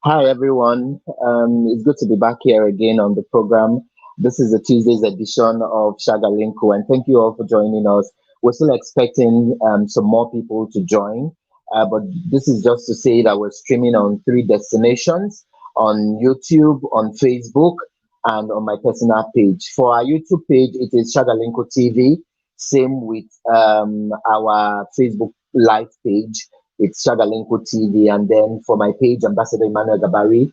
Hi, everyone. It's good to be back here again on the program. This is the Tuesday's edition of Shagalinko, and thank you all for joining us. We're still expecting some more people to join, but this is just to say that we're streaming on three destinations on YouTube, on Facebook, and on my personal page. For our YouTube page, it is Shagalinko TV. Same with our Facebook live page, it's Shagalinko TV. And then for my page, Ambassador Emmanuel Gabari,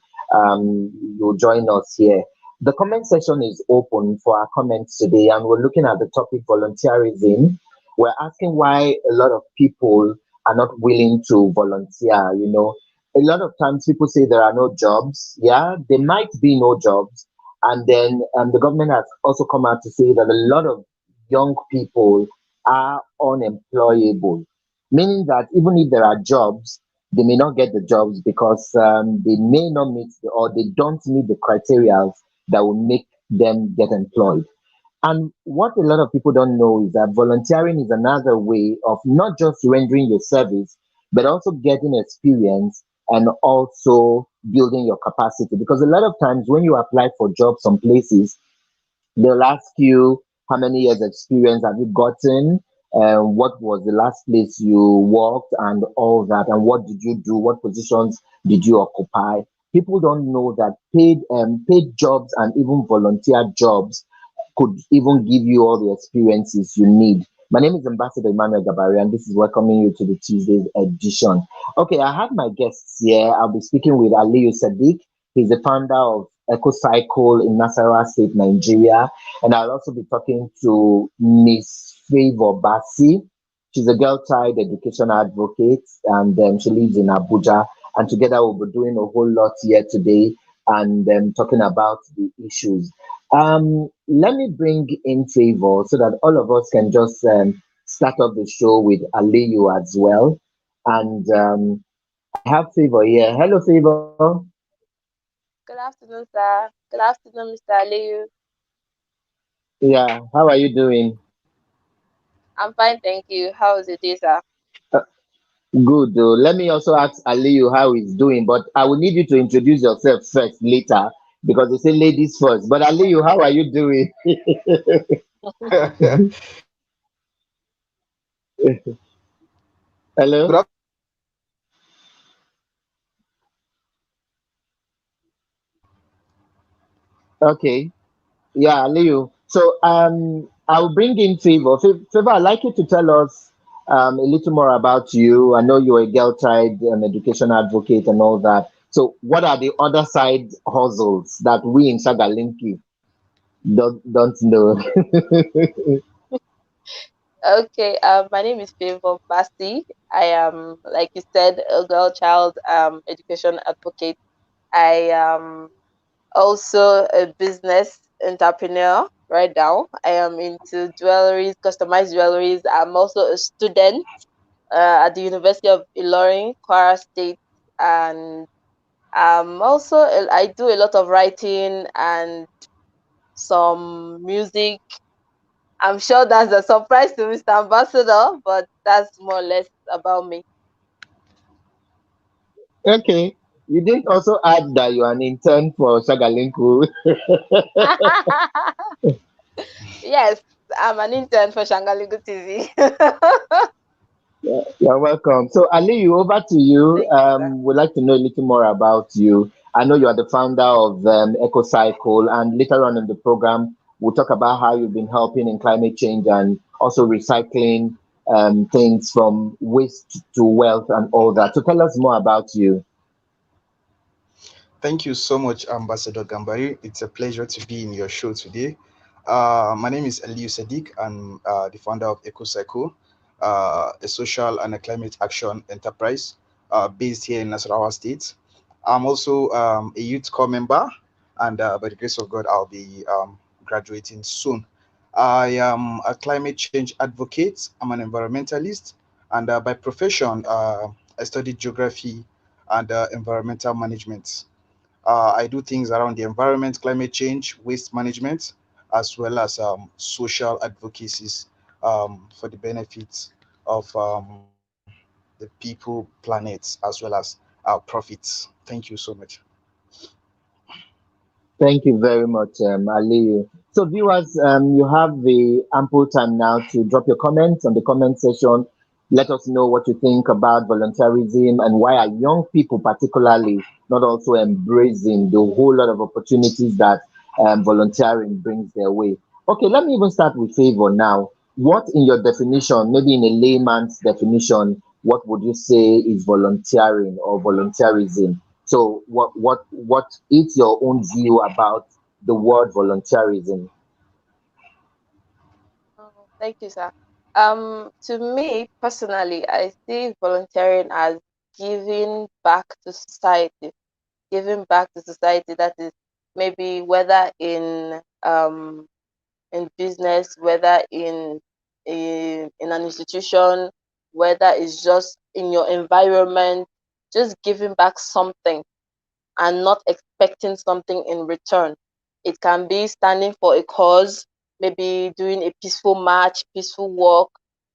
you'll join us here. The comment section is open for our comments today, and we're looking at the topic volunteerism. We're asking why a lot of people are not willing to volunteer. A lot of times people say there are no jobs. Yeah, there might be no jobs. And then the government has also come out to say that a lot of young people are unemployable, meaning that even if there are jobs, they may not get the jobs because they may not meet or they don't meet the criteria that will make them get employed. And what a lot of people don't know is that volunteering is another way of not just rendering your service, but also getting experience and also building your capacity. Because a lot of times when you apply for jobs some places, they'll ask you how many years experience have you gotten, what was the last place you worked, and all that, and what did you do, what positions did you occupy. People don't know that paid jobs and even volunteer jobs could even give you all the experiences you need. My name is Ambassador Emmanuel Gabari, and this is welcoming you to the Tuesday's edition. Okay, I have my guests here. I'll be speaking with Aliyu Sadiq. He's the founder of ECOCYKLE in Nassarawa State, Nigeria. And I'll also be talking to Miss Favour Bassie. She's a girl child education advocate, and she lives in Abuja. And together we'll be doing a whole lot here today and talking about the issues. Let me bring in Favour so that all of us can just start off the show with Aliyu as well. And I have Favour here. Hello, Favour. Good afternoon, sir. Good afternoon, Mr. Aliyu. Yeah, how are you doing? I'm fine, thank you. How was your day, sir? Uh, Good. Though. Let me also ask Aliyu how he's doing, but I will need you to introduce yourself first later because they say ladies first. But Aliyu, how are you doing? Good Hello? Okay. Yeah, Aliyu. So I'll bring in Favor. Favor, I'd like you to tell us a little more about you. I know you're a girl child education advocate and all that. So what are the other side hustles that we in Shagalinki don't know? Okay, my name is Favour Bassie. I am, like you said, a girl child education advocate. I am also a business entrepreneur right now. I am into jewelries, customized jewelries. I'm also a student at the University of Ilorin, Kwara State, and also I do a lot of writing and some music. I'm sure that's a surprise to Mr. Ambassador, but that's more or less about me. Okay. You didn't also add that you're an intern for Shagalinku. Yes, I'm an intern for Shangalingu TV. You're welcome. So, Ali, over to you. Thank you, sir. We'd like to know a little more about you. I know you are the founder of EcoCycle, and later on in the program, we'll talk about how you've been helping in climate change and also recycling things from waste to wealth and all that. So, tell us more about you. Thank you so much, Ambassador Gambari. It's a pleasure to be in your show today. My name is Aliyu Sadiq. I'm the founder of EcoCycle, a social and a climate action enterprise based here in Nassarawa State. I'm also a youth corps member, and by the grace of God, I'll be graduating soon. I am a climate change advocate. I'm an environmentalist, and by profession, I studied geography and environmental management. I do things around the environment, climate change, waste management, as well as social advocacies for the benefits of the people, planets, as well as our profits. Thank you so much. Thank you very much, Aliyu. So, viewers, you have the ample time now to drop your comments on the comment section. Let us know what you think about volunteerism and why are young people, particularly, not also embracing the whole lot of opportunities that volunteering brings their way. Okay, let me even start with Favour now. What, in your definition, maybe in a layman's definition, what would you say is volunteering or volunteerism? So what is your own view about the word volunteerism? Oh, thank you, sir. To me personally, I see volunteering as giving back to society, giving back to society. That is maybe whether in business, whether in an institution, whether it's just in your environment, just giving back something and not expecting something in return. It can be standing for a cause, maybe doing a peaceful march, peaceful walk,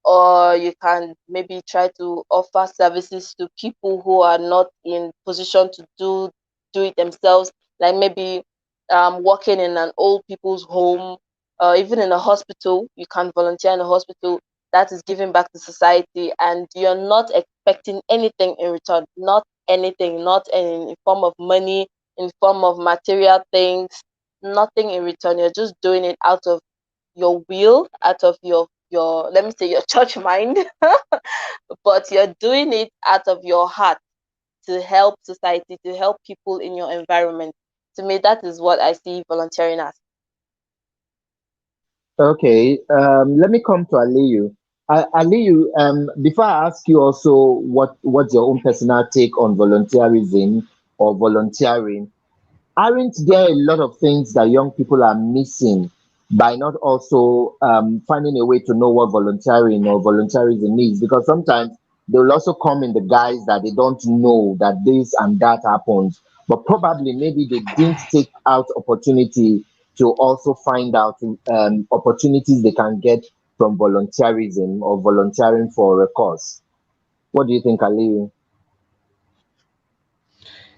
or you can maybe try to offer services to people who are not in position to do it themselves, like maybe working in an old people's home, even in a hospital. You can volunteer in a hospital. That is giving back to society, and you're not expecting anything in return. Not anything, not in form of money, in form of material things, nothing in return. You're just doing it out of your will, out of your let me say your church mind, but you're doing it out of your heart to help society, to help people in your environment. To me, that is what I see volunteering as. Okay, let me come to Aliyu. Aliyu, before I ask you also what's your own personal take on volunteerism or volunteering, aren't there a lot of things that young people are missing by not also finding a way to know what volunteering or volunteerism is? Because sometimes they will also come in the guise that they don't know that this and that happens, but probably maybe they didn't take out opportunity to also find out opportunities they can get from volunteerism or volunteering for a cause. What do you think, Ali?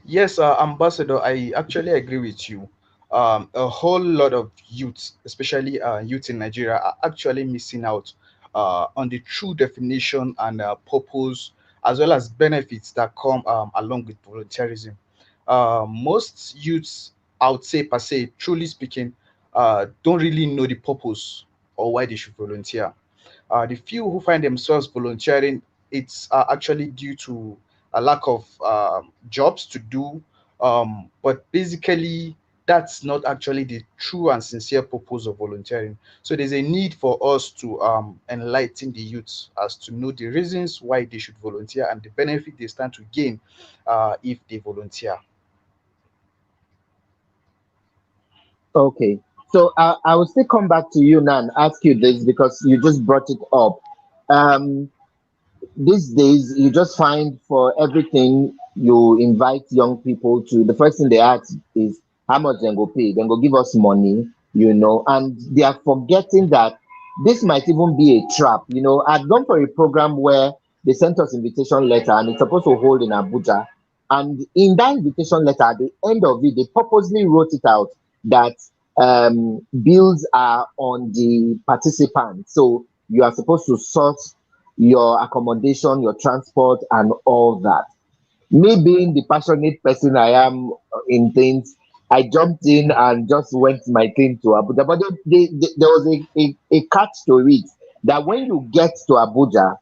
Yes, Ambassador, I actually agree with you. A whole lot of youth, especially youth in Nigeria, are actually missing out on the true definition and purpose, as well as benefits that come along with volunteerism. Most youths, I would say, per se, truly speaking, don't really know the purpose or why they should volunteer. The few who find themselves volunteering, it's actually due to a lack of jobs to do. But basically, that's not actually the true and sincere purpose of volunteering. So there's a need for us to enlighten the youths as to know the reasons why they should volunteer and the benefit they stand to gain if they volunteer. Okay. So I will still come back to you now and ask you this because you just brought it up. Um, these days, you just find for everything you invite young people to, the first thing they ask is how much they go pay. Then go give us money, and they are forgetting that this might even be a trap. I've gone for a program where they sent us invitation letter and it's supposed to hold in Abuja. And in that invitation letter, at the end of it, they purposely wrote it out that bills are on the participant. So you are supposed to source your accommodation, your transport, and all that. Me being the passionate person I am in things, I jumped in and just went my thing to Abuja. But there was a catch to it that when you get to Abuja,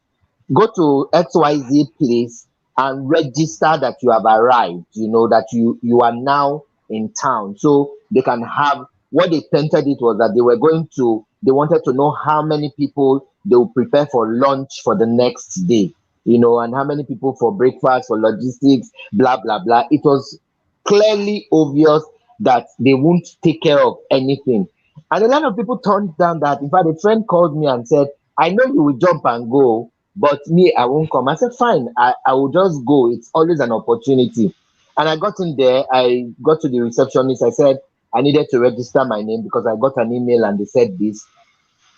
go to XYZ place and register that you have arrived, that you are now in town. So they can have what they painted it was that they wanted to know how many people they will prepare for lunch for the next day, and how many people for breakfast, for logistics, blah, blah, blah. It was clearly obvious that they won't take care of anything. And a lot of people turned down that. In fact, a friend called me and said, I know you will jump and go, but me, I won't come. I said, fine, I will just go. It's always an opportunity. And I got in there, I got to the receptionist. I said, I needed to register my name because I got an email and they said this.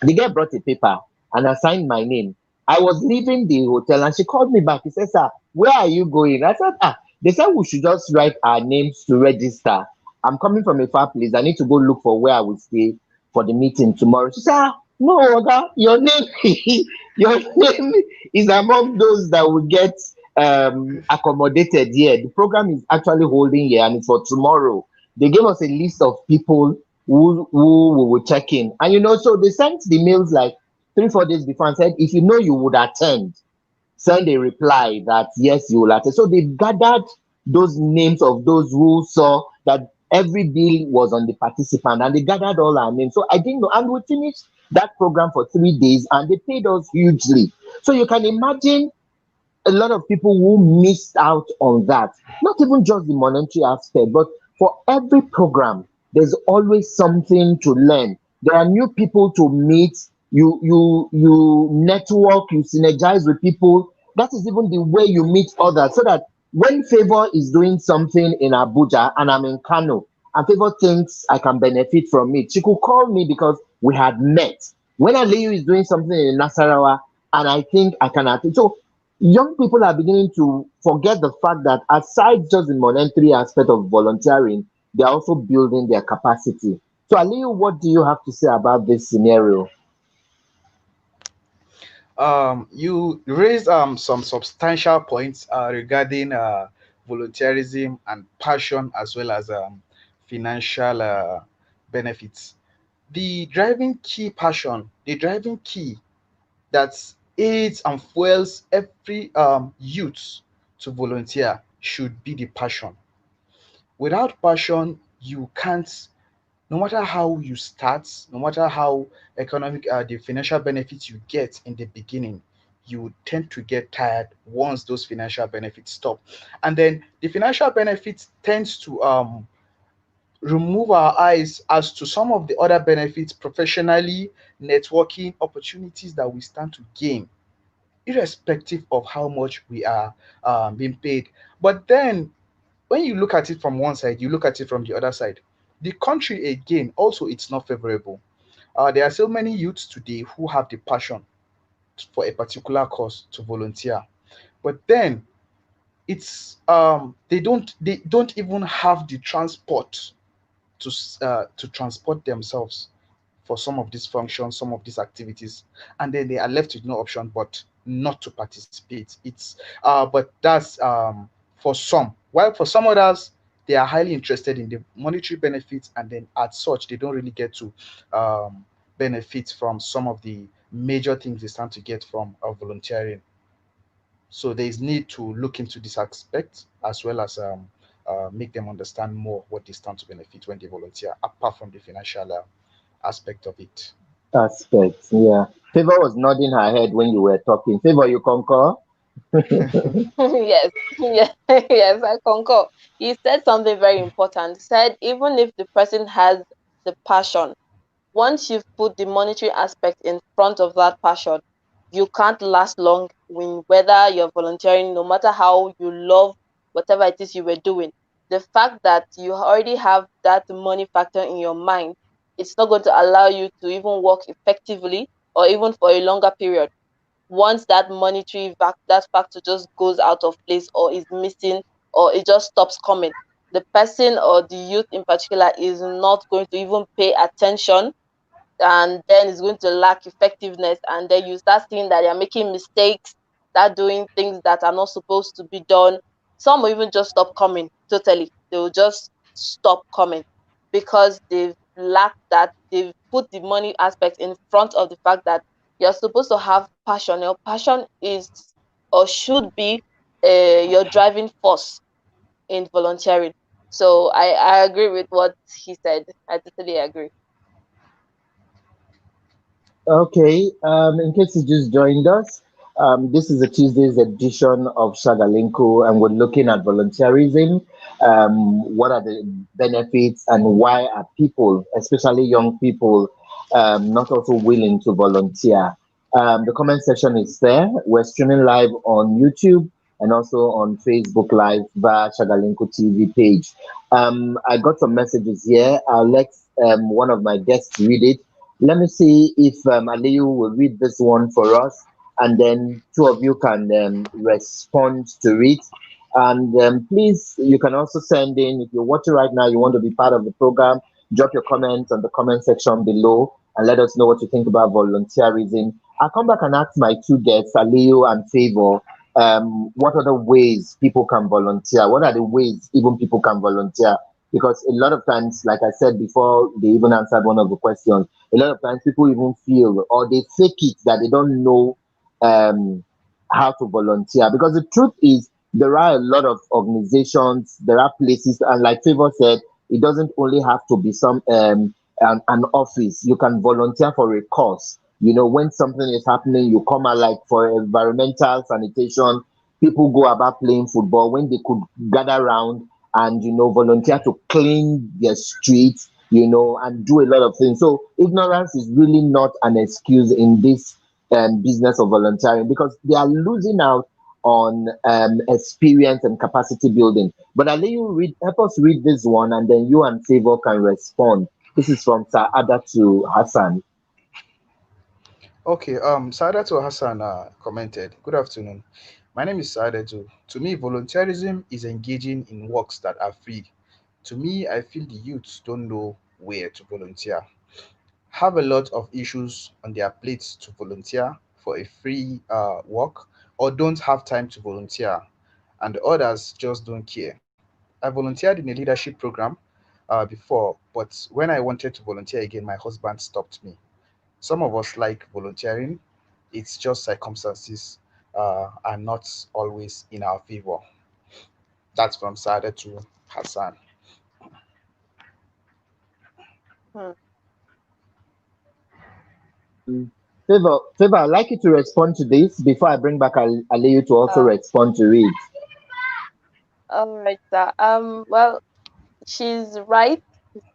The girl brought a paper and I signed my name. I was leaving the hotel and she called me back. She said, sir, where are you going? I said, They said we should just write our names to register. I'm coming from a far place. I need to go look for where I will stay for the meeting tomorrow. She said, "Ah, no, Oga, your name, your name is among those that will get accommodated here. The program is actually holding here and it's for tomorrow." They gave us a list of people who we will check in. And so they sent the mails like 3 4 days before and said, if you know you would attend, send a reply that yes, you will attend. So they've gathered those names of those who saw that every bill was on the participant, and they gathered all our names. So I didn't know, and we finished that program for 3 days, and they paid us hugely. So you can imagine a lot of people who missed out on that. Not even just the monetary aspect, but for every program, there's always something to learn. There are new people to meet. You network, you synergize with people. That is even the way you meet others. So that when Favour is doing something in Abuja and I'm in Kano, and Favour thinks I can benefit from it, she could call me because we had met. When Aliyu is doing something in Nassarawa and I think I can attend. So young people are beginning to forget the fact that aside just the monetary aspect of volunteering, they're also building their capacity. So, Aliyu, what do you have to say about this scenario? You raised some substantial points regarding volunteerism and passion, as well as financial benefits. The driving key passion, the driving key that aids and fuels every youth to volunteer should be the passion. Without passion, you can't, no matter how you start, no matter how economic the financial benefits you get in the beginning, you tend to get tired once those financial benefits stop. And then the financial benefits tends to remove our eyes as to some of the other benefits professionally, networking opportunities that we stand to gain, irrespective of how much we are being paid. But then when you look at it from one side, you look at it from the other side. The country again, also, it's not favorable. There are so many youths today who have the passion for a particular cause to volunteer, but then they don't even have the transport to transport themselves for some of these functions, some of these activities, and then they are left with no option but not to participate. But that's for some. While for some others, they are highly interested in the monetary benefits, and then as such, they don't really get to benefit from some of the major things they stand to get from volunteering. So there is need to look into this aspect, as well as make them understand more what they stand to benefit when they volunteer, apart from the financial aspect of it. Aspect, yeah. Favor was nodding her head when you were talking. Favor, you concur? Yes, yes, yes, I concur. He said something very important. He said even if the person has the passion, once you've put the monetary aspect in front of that passion, you can't last long when whether you're volunteering, no matter how you love whatever it is you were doing. The fact that you already have that money factor in your mind, it's not going to allow you to even work effectively or even for a longer period. Once that that factor just goes out of place or is missing or it just stops coming, the person or the youth in particular is not going to even pay attention, and then it's going to lack effectiveness, and then you start seeing that they're making mistakes, start doing things that are not supposed to be done. Some will even just stop coming totally. They will just stop coming because they've put the money aspect in front of the fact that you're supposed to have passion. Your passion is or should be your driving force in volunteering. So I agree with what he said. I totally agree. Okay, in case you just joined us, this is a Tuesday's edition of Shagalinko, and we're looking at volunteerism. What are the benefits, and why are people, especially young people, not also willing to volunteer? The comment section is there. We're streaming live on YouTube and also on Facebook Live via Shagalinko TV page. I got some messages here. I'll let one of my guests read it. Let me see if Aliyu will read this one for us, and then two of you can respond to it. And please, you can also send in, if you're watching right now, you want to be part of the program, drop your comments on the comment section below and let us know what you think about volunteerism. I'll come back and ask my two guests, Aliyu and Favour, what are the ways people can volunteer? What are the ways even people can volunteer? Because a lot of times, like I said before, they even answered one of the questions. A lot of times, people even feel or they fake it that they don't know um, how to volunteer. Because the truth is, there are a lot of organizations, there are places, and like Favour said, it doesn't only have to be an office. You can volunteer for a cause. You know, when something is happening, you come out, like for environmental sanitation, people go about playing football when they could gather around and volunteer to clean their streets, and do a lot of things. So ignorance is really not an excuse in this business of volunteering, because they are losing out on experience and capacity building. But I'll let you help us read this one, and then you and Favour can respond. This is from Sir Ada to Hassan. Okay, Saadatu Hassan commented, "Good afternoon. My name is Saadatu. To me, volunteerism is engaging in works that are free. To me, I feel the youths don't know where to volunteer, have a lot of issues on their plates to volunteer for a free work, or don't have time to volunteer, and others just don't care. I volunteered in a leadership program before, but when I wanted to volunteer again, my husband stopped me. Some of us like volunteering, it's just circumstances are not always in our favor." That's from Sada to Hassan. Hmm. Favour, I'd like you to respond to this before I bring back Aliyu to also Uh, respond to it. all right, sir. Well, she's right.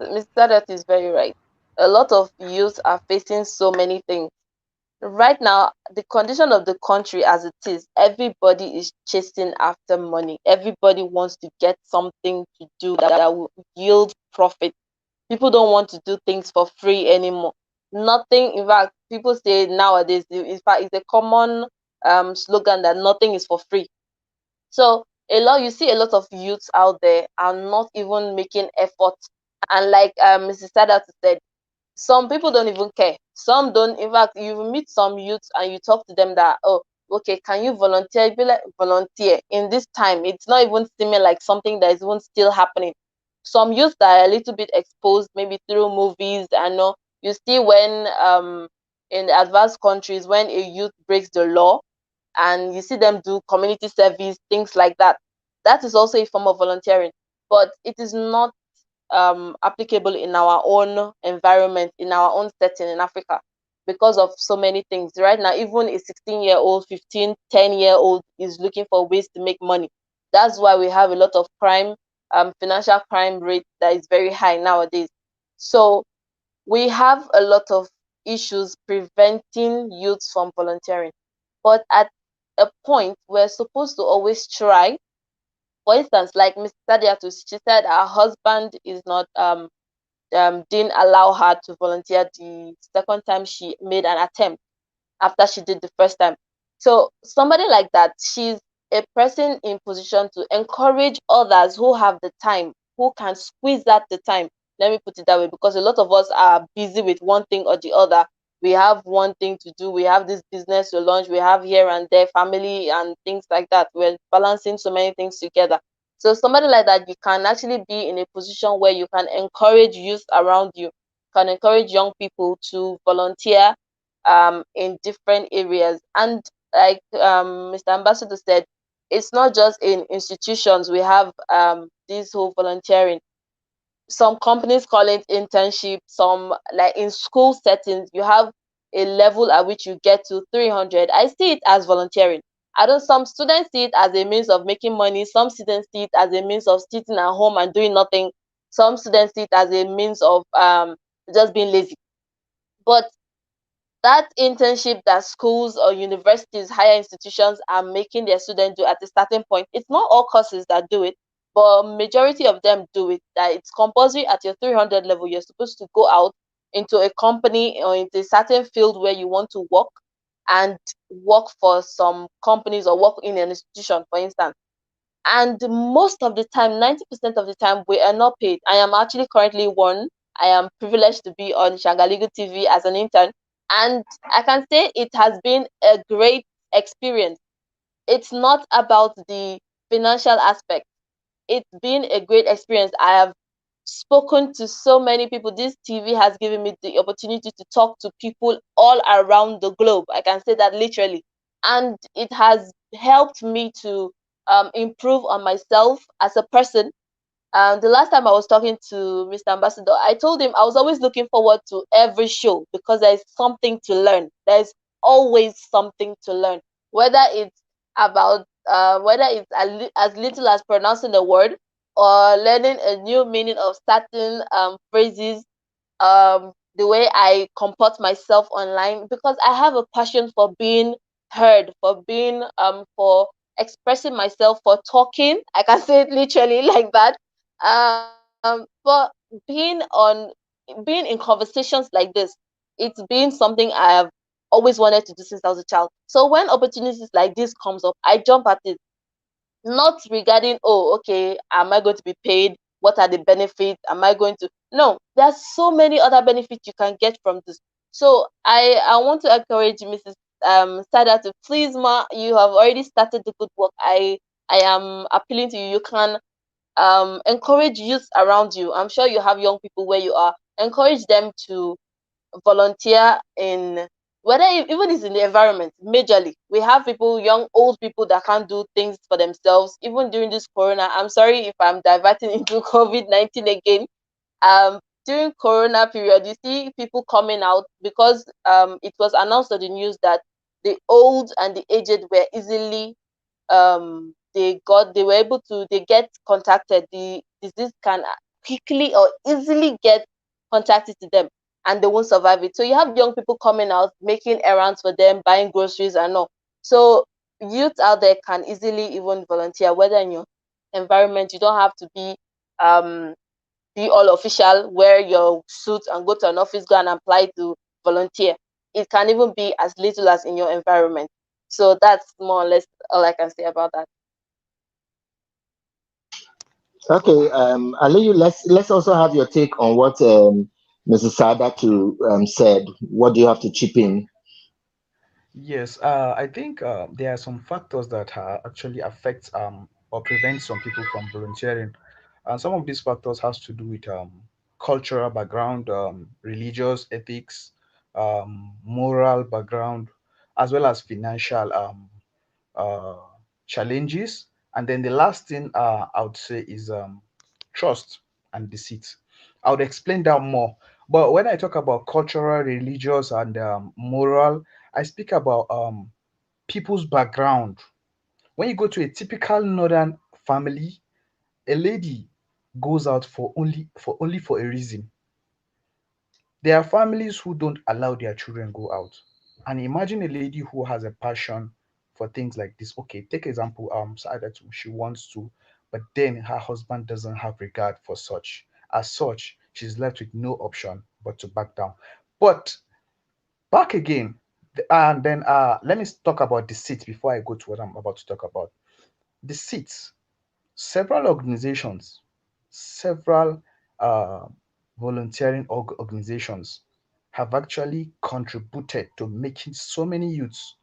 Mr. Sadat is very right. A lot of youth are facing so many things. Right now, the condition of the country as it is, everybody is chasing after money. Everybody wants to get something to do that will yield profit. People don't want to do things for free anymore. Nothing, in fact, people say nowadays, in fact, it's a common slogan that nothing is for free. So you see a lot of youths out there are not even making effort. And like Mrs. Sadat said, some people don't even care. Some don't. In fact, you will meet some youths and you talk to them that, oh, okay, can you volunteer? You be like, volunteer in this time. It's not even seeming like something that is even still happening. Some youths that are a little bit exposed, maybe through movies. I know you see when in advanced countries when a youth breaks the law, and you see them do community service, things like that. That is also a form of volunteering, but it is not applicable in our own environment, in our own setting in Africa, because of so many things. Right now, even a 16-year-old, 15, 10-year-old is looking for ways to make money. That's why we have a lot of crime, financial crime rate that is very high nowadays. So we have a lot of issues preventing youths from volunteering. But at a point, we're supposed to always try. For instance, like Miss Sadiatu, she said her husband is not didn't allow her to volunteer the second time she made an attempt after she did the first time. So somebody like that, she's a person in position to encourage others who have the time, who can squeeze out the time. Let me put it that way, because a lot of us are busy with one thing or the other. We have one thing to do. We have this business to launch. We have here and there family and things like that. We're balancing so many things together. So somebody like that, you can actually be in a position where you can encourage youth around you, can encourage young people to volunteer in different areas. And like Mr. Ambassador said, it's not just in institutions we have this whole volunteering. Some companies call it internship. Some, like in school settings, you have a level at which you get to 300. I see it as volunteering. I don't. Some students see it as a means of making money. Some students see it as a means of sitting at home and doing nothing. Some students see it as a means of just being lazy. But that internship that schools or universities, higher institutions are making their students do at a certain point. It's not all courses that do it, but majority of them do it. That it's compulsory at your 300 level. You're supposed to go out into a company or into a certain field where you want to work and work for some companies or work in an institution, for instance. And most of the time, 90% of the time, we are not paid. I am actually currently one. I am privileged to be on Shagaligo TV as an intern. And I can say it has been a great experience. It's not about the financial aspect. It's been a great experience. I have spoken to so many people. This TV has given me the opportunity to talk to people all around the globe. I can say that literally. And it has helped me to improve on myself as a person. The last time I was talking to Mr. Ambassador, I told him I was always looking forward to every show because there's something to learn. There's always something to learn, whether it's about whether it's as little as pronouncing a word or learning a new meaning of certain phrases, the way I comport myself online, because I have a passion for being heard, for being for expressing myself, for talking. I can say it literally like that. But being in conversations like this, it's been something I have always wanted to do since I was a child. So when opportunities like this comes up, I jump at it, not regarding, oh, okay, am I going to be paid, what are the benefits, am I going to, no, there's so many other benefits you can get from this. So I want to encourage Mrs. Sada to, please, ma, you have already started the good work. I am appealing to you. You can encourage youth around you. I'm sure you have young people where you are. Encourage them to volunteer in, whether even it's in the environment. Majorly, we have people, young old people, that can't do things for themselves even during this corona. I'm sorry if I'm diverting into COVID-19 again. During corona period, you see people coming out because it was announced on the news that the old and the aged were easily they were able to, they get contacted, the disease can quickly or easily get contacted to them, and they won't survive it. So you have young people coming out, making errands for them, buying groceries and all. So youth out there can easily even volunteer, whether in your environment. You don't have to um be all official, wear your suit and go to an office, go and apply to volunteer. It can even be as little as in your environment. So that's more or less all I can say about that. Okay, Aliyu, let's also have your take on what Mrs. Sadatu said. What do you have to chip in? Yes, I think there are some factors that actually affect or prevent some people from volunteering, and some of these factors has to do with cultural background, religious ethics, moral background, as well as financial uh, challenges. And then the last thing I would say is trust and deceit. I would explain that more. But when I talk about cultural, religious, and moral, I speak about people's background. When you go to a typical northern family, a lady goes out for only for a reason. There are families who don't allow their children go out. And imagine a lady who has a passion for things like this. Okay, take example, Saadatu, she wants to, but then her husband doesn't have regard for such. As such, she's left with no option but to back down. But back again, and then let me talk about the seats before I go to what I'm about to talk about. The seats. Several organizations, several uh, volunteering organizations have actually contributed to making so many youths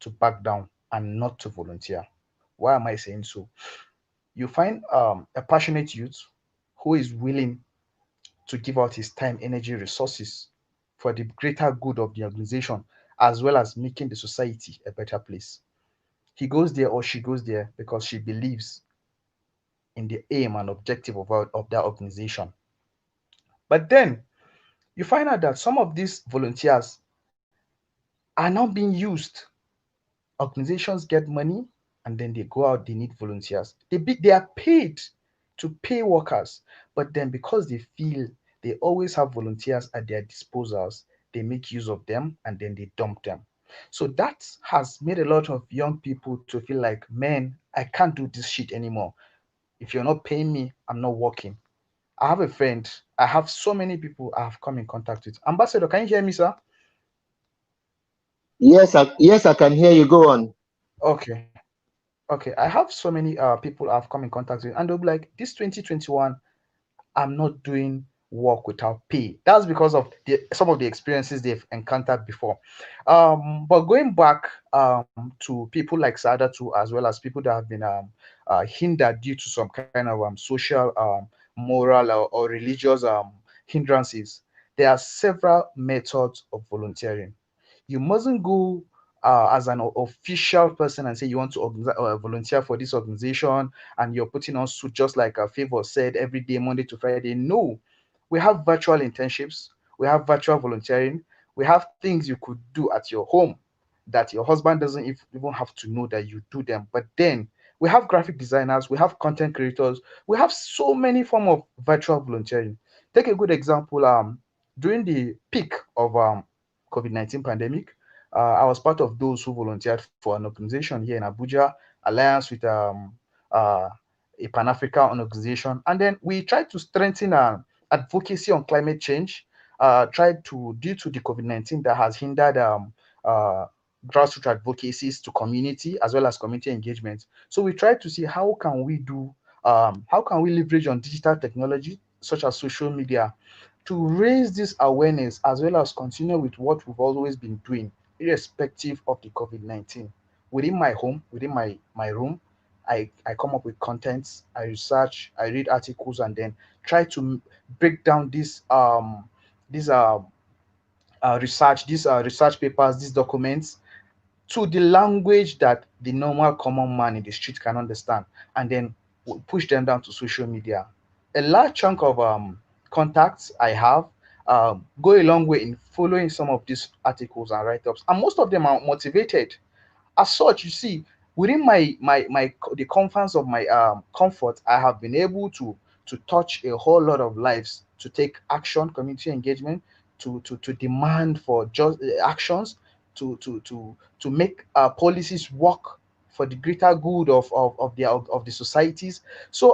to back down and not to volunteer. Why am I saying so? You find a passionate youth who is willing to give out his time, energy, resources for the greater good of the organization, as well as making the society a better place. He goes there or she goes there because she believes in the aim and objective of that organization. But then you find out that some of these volunteers are not being used. Organizations get money and then they go out, they need volunteers. They are paid to pay workers, but then because they feel they always have volunteers at their disposals, they make use of them and then they dump them. So that has made a lot of young people to feel like, man, I can't do this shit anymore. If you're not paying me, I'm not working. I have a friend. I have so many people I have come in contact with. Ambassador, can you hear me, sir? Yes, I can hear you. Go on. Okay. Okay, I have so many people I've come in contact with, and they'll be like, "This 2021, I'm not doing work without pay." That's because of some of the experiences they've encountered before. But going back to people like Sada too, as well as people that have been hindered due to some kind of social, moral, or religious hindrances, there are several methods of volunteering. You mustn't go as an official person and say you want to volunteer for this organization, and you're putting on suit just like a Favor said every day, Monday to Friday. No, we have virtual internships, we have virtual volunteering, we have things you could do at your home that your husband doesn't even have to know that you do them. But then we have graphic designers, we have content creators, we have so many form of virtual volunteering. Take a good example. During the peak of COVID-19 pandemic, I was part of those who volunteered for an organization here in Abuja, alliance with uh, a Pan African organization, and then we tried to strengthen advocacy on climate change. Tried to, due to the COVID-19 that has hindered uh, grassroots advocacies to community as well as community engagement. So we tried to see how can we leverage on digital technology such as social media to raise this awareness as well as continue with what we've always been doing, irrespective of the COVID-19. Within my home, within my room, I come up with contents, I research, I read articles, and then try to break down these research papers, these documents to the language that the normal common man in the street can understand, and then we push them down to social media. A large chunk of contacts I have go a long way in following some of these articles and write-ups, and most of them are motivated. As such, you see, within the confines of my comfort, I have been able to touch a whole lot of lives, to take action, community engagement, to demand for just actions, to make policies work for the greater good of the societies. So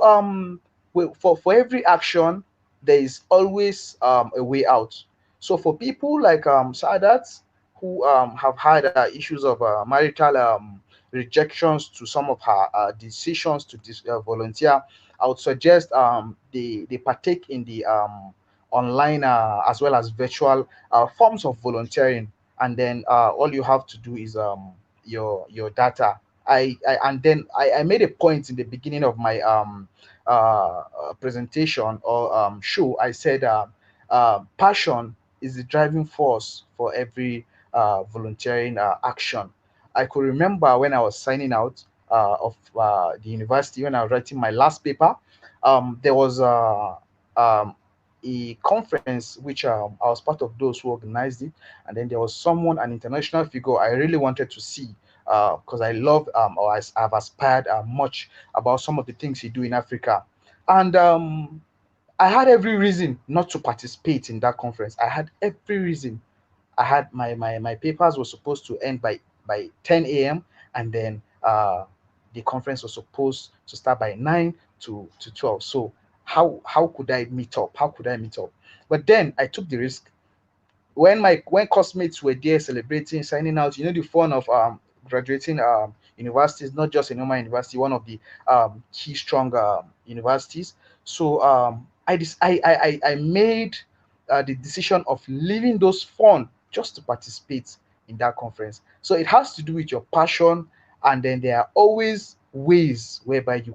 for every action there is always a way out. So for people like Sadat, who have had issues of marital rejections to some of her decisions to volunteer, I would suggest they partake in the online as well as virtual forms of volunteering. And then all you have to do is your data. And then I made a point in the beginning of my presentation or show. I said passion is the driving force for every volunteering action. I could remember when I was signing out of the university, when I was writing my last paper, there was a conference which I was part of those who organized it, and then there was someone, an international figure, I really wanted to see because I love I've aspired much about some of the things he do in Africa, and I had every reason not to participate in that conference. I had every reason. I had my papers were supposed to end by 10 a.m. and then the conference was supposed to start by 9 to 12. So how could I meet up? How could I meet up? But then I took the risk. When classmates were there celebrating, signing out, you know, the fun of graduating universities, not just a normal university, one of the key strong universities. So I made the decision of leaving those fun just to participate in that conference. So it has to do with your passion, and then there are always ways whereby you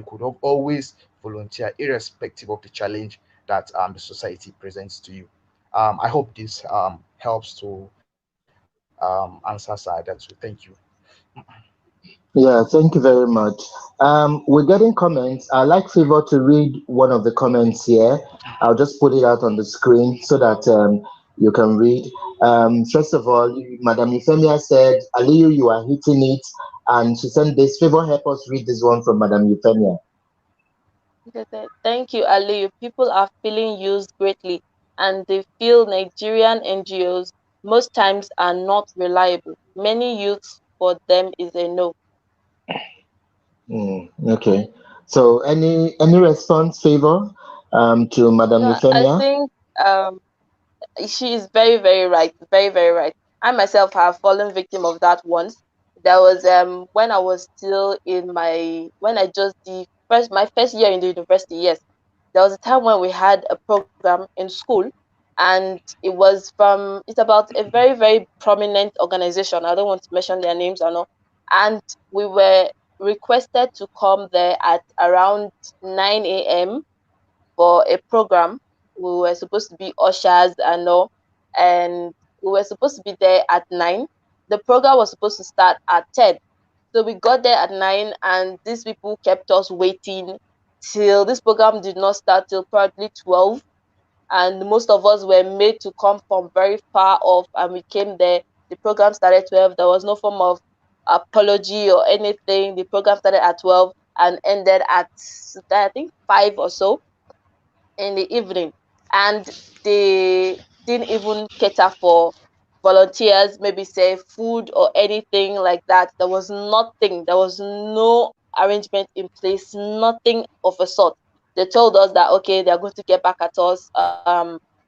could always volunteer irrespective of the challenge that the society presents to you. I hope this helps to answer Saada. So thank you. Yeah, thank you very much. We're getting comments. I'd like Favor to read one of the comments here. I'll just put it out on the screen so that you can read. First of all, Madam Euphemia said, Aliyu, you are hitting it. And she sent this. Favor, help us read this one from Madam Euphemia. They said, thank you, Aliyu. People are feeling used greatly, and they feel Nigerian NGOs most times are not reliable. Many youths for them is a no. Okay. So any response, Favor, to Madam No, I Euphemia? think um, she is very, very right. Very, very right. I myself have fallen victim of that once. There was when I was still in when I just my first year in the university. Yes, there was a time when we had a program in school, and it's about a very, very prominent organization. I don't want to mention their names or not. And we were requested to come there at around 9 a.m. for a program. We were supposed to be ushers and all, and we were supposed to be there at 9. The program was supposed to start at 10. So we got there at 9, and these people kept us waiting till this program did not start till probably 12. And most of us were made to come from very far off, and we came there. The program started 12. There was no form of apology or anything. The program started at 12 and ended at, I think, 5 or so in the evening, and they didn't even cater for volunteers, maybe say food or anything like that. There was nothing, there was no arrangement in place, nothing of a sort. They told us that okay, they're going to get back at us.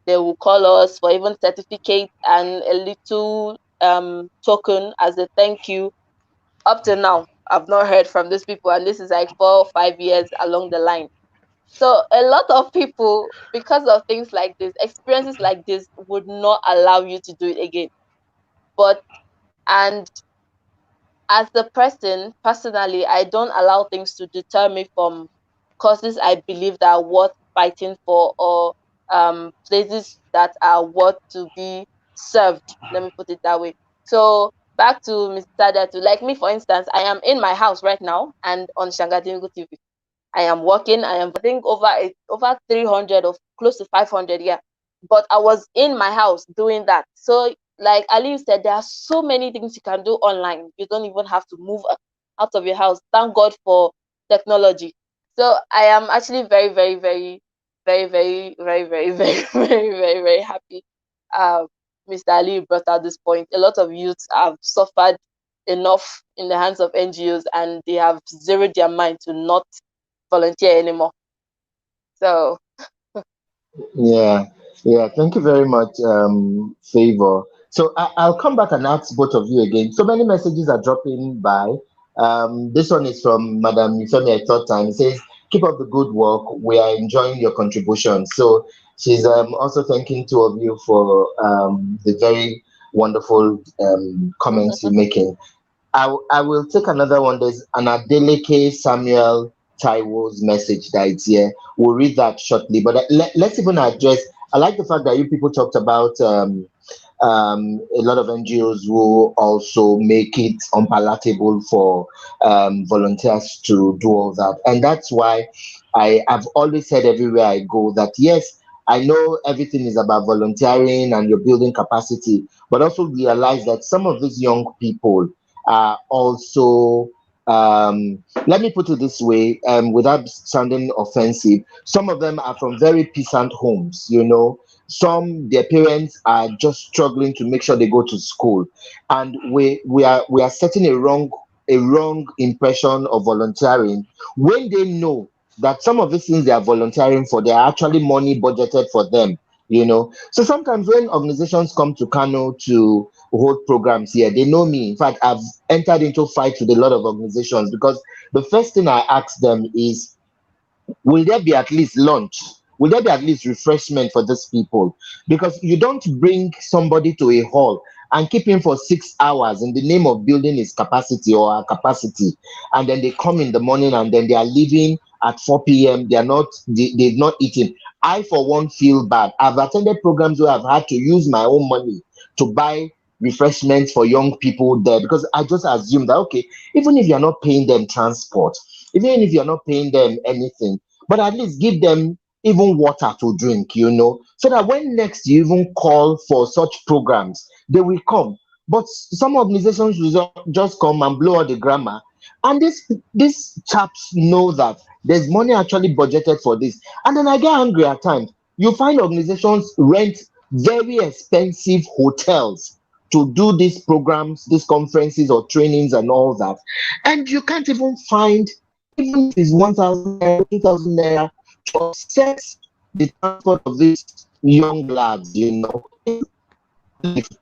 They will call us for even certificate and a little token as a thank you. Up to now, I've not heard from these people, and this is like 4 or 5 years along the line. So a lot of people, because of things like this, experiences like this, would not allow you to do it again. But and as the person, personally, I don't allow things to deter me from causes I believe that are worth fighting for, or places that are worth to be served. Let me put it that way. So back to Mr. Datu. Like me, for instance, I am in my house right now and on Shangadingu TV. I am working. I am, I think, over 300 or close to 500. Yeah, but I was in my house doing that. So, like Aliyu said, there are so many things you can do online. You don't even have to move out of your house. Thank God for technology. So I am actually very, very, very, very, very, very, very, very, very, very, very happy. Mr. Ali brought out this point. A lot of youths have suffered enough in the hands of NGOs, and they have zeroed their mind to not volunteer anymore. So Yeah, yeah. Thank you very much, Favor. So I'll come back and ask both of you again. So many messages are dropping by. This one is from Madam Ifemi at third time. It says, "Keep up the good work. We are enjoying your contribution." So she's also thanking two of you for the very wonderful comments you're making. I will take another one. There's an Adeleke Samuel Taiwo's message that is here. We'll read that shortly. But let's even address. I like the fact that you people talked about a lot of NGOs who also make it unpalatable for volunteers to do all that. And that's why I've always said everywhere I go that yes, I know everything is about volunteering and you're building capacity, but also realize that some of these young people are also let me put it this way, without sounding offensive, some of them are from very peasant homes, you know. Some, their parents are just struggling to make sure they go to school, and we are setting a wrong impression of volunteering when they know that some of these things they are volunteering for, they are actually money budgeted for them, you know. So sometimes when organizations come to Kano to hold programs here, they know me. In fact, I've entered into fights with a lot of organizations because the first thing I ask them is, will there be at least lunch? Will there be at least refreshment for these people? Because you don't bring somebody to a hall and keep him for 6 hours in the name of building his capacity or our capacity, and then they come in the morning and then they are leaving at 4 p.m. They've not eaten. I for one feel bad. I've attended programs where I've had to use my own money to buy refreshments for young people there, because I just assume that okay, even if you're not paying them transport, even if you're not paying them anything, but at least give them even water to drink, you know, so that when next you even call for such programs, they will come. But some organizations will just come and blow out the grammar. And these chaps know that there's money actually budgeted for this. And then I get angry at times. You find organizations rent very expensive hotels to do these programs, these conferences or trainings and all that. And you can't even find, even if it's 1,000 naira, 2,000 naira, to offset the transport of these young lads, you know.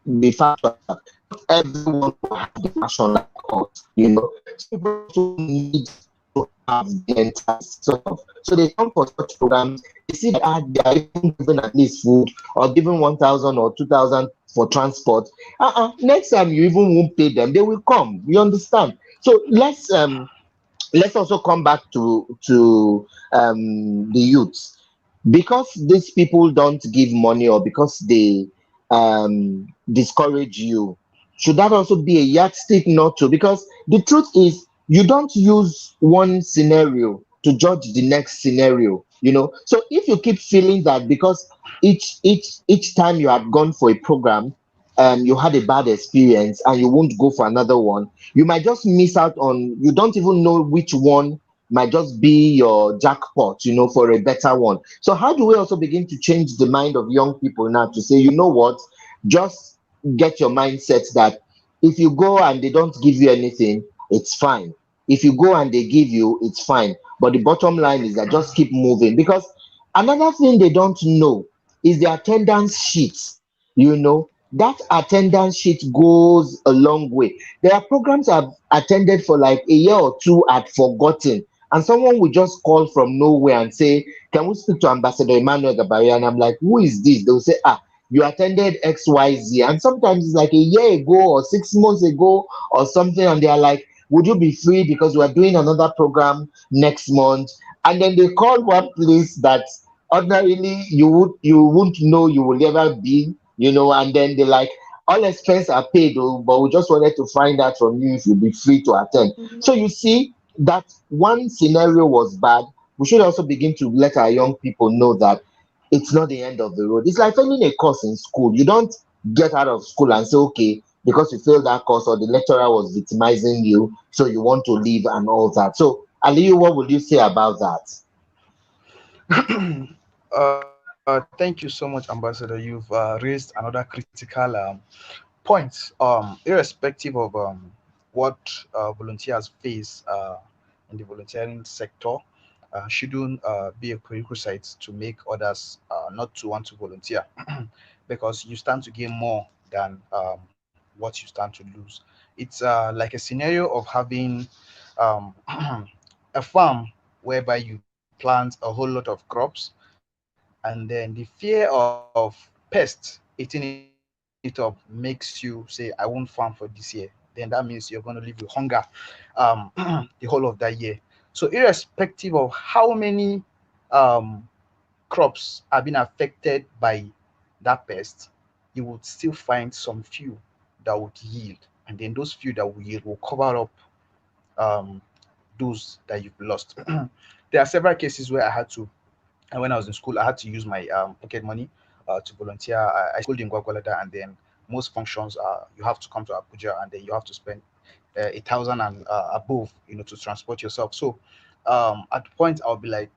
The fact that everyone will have the passion like us, you know. Some people also need to have the entire sort of, so they come for such programs. They see that they are even given at least food or given 1,000 or 2,000 for transport. Next time you even won't pay them, they will come. You understand? So let's also come back to the youths, because these people don't give money or because they discourage you. Should that also be a yardstick not to? Because the truth is, you don't use one scenario to judge the next scenario, you know. So if you keep feeling that because each time you had gone for a program, you had a bad experience and you won't go for another one, you might just miss out on, you don't even know which one might just be your jackpot, you know, for a better one. So how do we also begin to change the mind of young people now to say, you know what, just get your mindset that if you go and they don't give you anything, it's fine. If you go and they give you, it's fine. But the bottom line is that just keep moving, because another thing they don't know is the attendance sheet. You know, that attendance sheet goes a long way. There are programs I've attended for like a year or two, I'd forgotten. And someone would just call from nowhere and say, can we speak to Ambassador Emmanuel Gabaria? And I'm like, who is this? They'll say, you attended XYZ. And sometimes it's like a year ago or 6 months ago or something. And they're like, would you be free because we are doing another program next month? And then they call one place that ordinarily you wouldn't know you will ever be, you know, and then they like, all expenses are paid, oh, but we just wanted to find out from you if you'll be free to attend. Mhm. So you see that one scenario was bad. We should also begin to let our young people know that it's not the end of the road. It's like failing a course in school. You don't get out of school and say, okay, because you failed that course or the lecturer was victimizing you, so you want to leave and all that. So, Aliyu, what would you say about that? Thank you so much, Ambassador. You've raised another critical point. Irrespective of what volunteers face in the volunteering sector, shouldn't be a prerequisite to make others not to want to volunteer, because you stand to gain more than what you stand to lose. It's like a scenario of having um, a farm whereby you plant a whole lot of crops, and then the fear of pests eating it up makes you say, I won't farm for this year. Then that means you're going to live with hunger the whole of that year. So irrespective of how many um, crops are being affected by that pest, you would still find some few that would yield, and then those few that will yield will cover up um, those that you've lost. There are several cases where I had to, and when I was in school, I had to use my pocket money to volunteer. I schooled in Gwagwalada, and then most functions you have to come to Abuja, and then you have to spend 1,000 and above, you know, to transport yourself. So at the point I'll be like,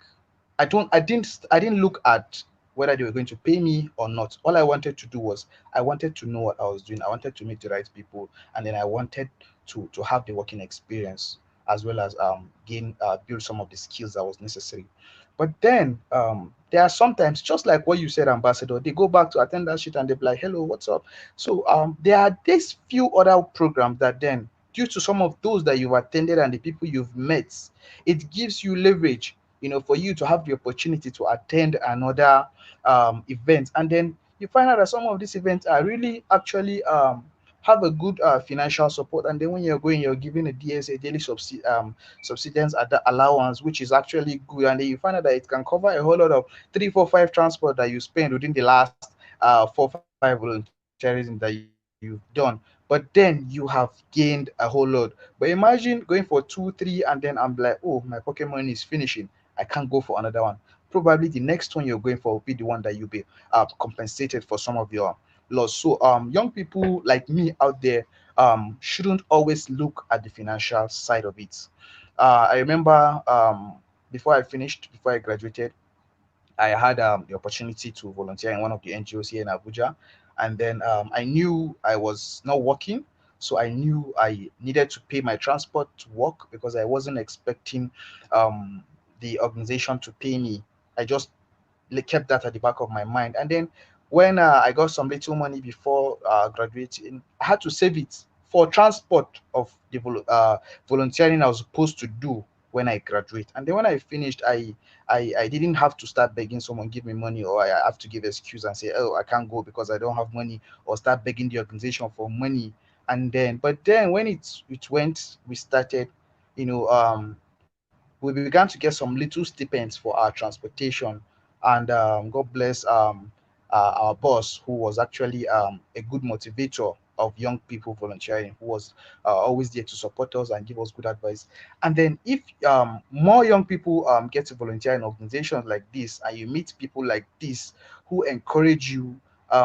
I didn't look at whether they were going to pay me or not. All I wanted to do was I wanted to know what I was doing. I wanted to meet the right people, and then I wanted to have the working experience, as well as gain build some of the skills that was necessary. But then there are sometimes, just like what you said, Ambassador, they go back to attendance sheet and they're like, hello, what's up? So there are these few other programs that then, due to some of those that you've attended and the people you've met, it gives you leverage, you know, for you to have the opportunity to attend another event. And then you find out that some of these events are really actually have a good financial support. And then when you're going, you're given a DSA, daily subsistence allowance, which is actually good. And then you find out that it can cover a whole lot of 3, 4, 5 transport that you spend within the last 4, 5 volunteerism that you've done. But then you have gained a whole lot. But imagine going for 2, 3, and then I'm like, oh, my pocket money is finishing. I can't go for another one. Probably the next one you're going for will be the one that you'll be compensated for some of your loss. So young people like me out there shouldn't always look at the financial side of it. I remember before I graduated, I had the opportunity to volunteer in one of the NGOs here in Abuja, and then I knew I was not working, so I knew I needed to pay my transport to work, because I wasn't expecting the organization to pay me. I just kept that at the back of my mind. And then when I got some little money before graduating, I had to save it for transport of the volunteering I was supposed to do when I graduate. And then when I finished, I didn't have to start begging someone give me money, or I have to give excuse and say, oh, I can't go because I don't have money, or start begging the organization for money. And then, but then when it went, we started, we began to get some little stipends for our transportation. And God bless our boss, who was actually a good motivator of young people volunteering, who was always there to support us and give us good advice. And then if more young people get to volunteer in organizations like this, and you meet people like this who encourage you,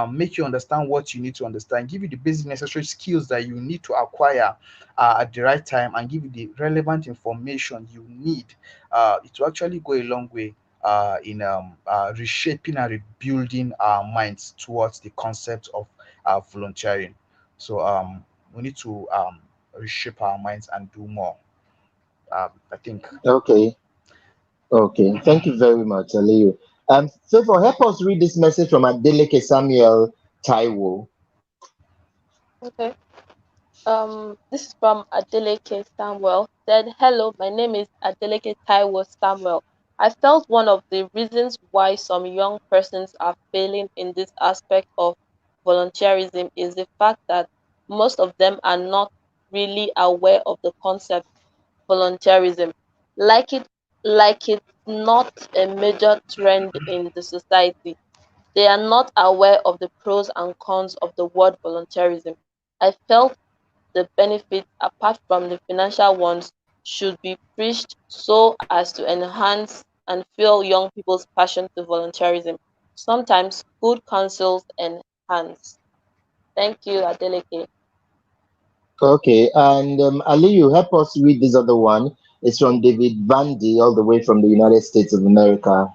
make you understand what you need to understand, give you the basic necessary skills that you need to acquire at the right time, and give you the relevant information you need, it will actually go a long way in reshaping and rebuilding our minds towards the concept of volunteering. So we need to reshape our minds and do more. I think. Okay. Okay. Thank you very much, Aliyu. Favour, help us read this message from Adeleke Samuel Taiwo. Okay. This is from Adeleke Samuel. Said, hello, my name is Adeleke Taiwo Samuel. I felt one of the reasons why some young persons are failing in this aspect of volunteerism is the fact that most of them are not really aware of the concept volunteerism. Like it, like it's not a major trend in the society. They are not aware of the pros and cons of the word volunteerism. I felt the benefits, apart from the financial ones, should be preached so as to enhance and fuel young people's passion to volunteerism. Sometimes good counsels enhance. Thank you, Adeleke. Okay. And Aliyu, help us read this other one. It's from David Bandy, all the way from the United States of America.